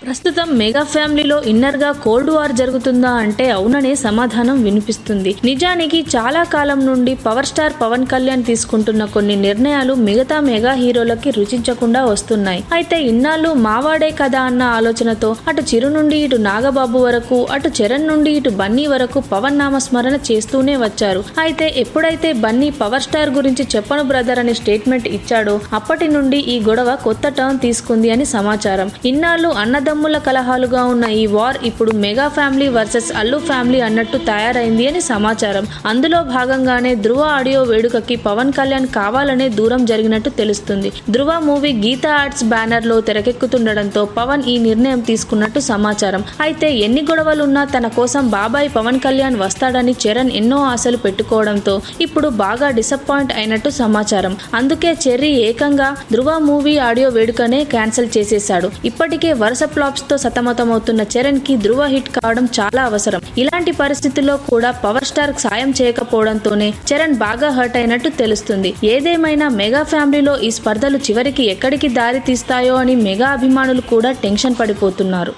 ప్రస్తుతం మెగా ఫ్యామిలీలో ఇన్నర్ గా కోల్డ్ వార్ జరుగుతుందా అంటే అవుననే సమాధానం వినిపిస్తుంది. నిజానికి చాలా కాలం నుండి పవర్ స్టార్ పవన్ కళ్యాణ్ తీసుకుంటున్న కొన్ని నిర్ణయాలు మిగతా మెగా హీరోలకి రుచించకుండా వస్తున్నాయి. అయితే ఇన్నాళ్ళు మావాడే కదా అన్న ఆలోచనతో అటు చిరు నుండి ఇటు నాగబాబు వరకు, అటు చరణ్ నుండి ఇటు బన్నీ వరకు పవన్ నామస్మరణ చేస్తూనే వచ్చారు. అయితే ఎప్పుడైతే బన్నీ పవర్ స్టార్ గురించి చెప్పను బ్రదర్ అనే స్టేట్మెంట్ ఇచ్చాడో అప్పటి నుండి ఈ గొడవ కొత్త టర్న్ తీసుకుంది అని సమాచారం. ఇన్నాళ్ళు అన్నదమ్ముల కలహాలుగా ఉన్న ఈ వార్ ఇప్పుడు mega family versus Allu family అన్నట్టు తయారైంది అని సమాచారం. అందులో భాగంగానే ధృవ ఆడియో వేడుకకి పవన్ కళ్యాణ్ కావాలనే దూరం జరిగినట్టు తెలుస్తుంది. ధృవ మూవీ గీతా ఆర్ట్స్ బ్యానర్ లో తెరకెక్కుతుండడంతో పవన్ ఈ నిర్ణయం తీసుకున్నట్టు సమాచారం. అయితే ఎన్ని గొడవలున్నా తన కోసం బాబాయ్ పవన్ కళ్యాణ్ వస్తాడని చరణ్ ఎన్నో ఆశలు పెట్టుకోవడంతో ఇప్పుడు బాగా డిసప్పాయింట్ అయినట్టు సమాచారం. అందుకే చెర్రీ ఏకంగా ధృవ మూవీ ఆడియో వేడుకనే క్యాన్సిల్ చేసేశాడు. ఇప్పటికే వరుస ఫ్లాప్స్ తో సతమతమవుతున్న చరణ్ కి ధృవ హిట్ కావడం చాలా అవసరం. ఇలాంటి పరిస్థితుల్లో కూడా పవర్ స్టార్ సాయం చేయకపోవడంతోనే చరణ్ బాగా హర్ట్ అయినట్టు తెలుస్తుంది. ఏదేమైనా మెగా ఫ్యామిలీలో ఈ స్పర్ధలు చివరికి ఎక్కడికి దారి తీస్తాయో అని మెగా అభిమానులు కూడా టెన్షన్ పడిపోతున్నారు.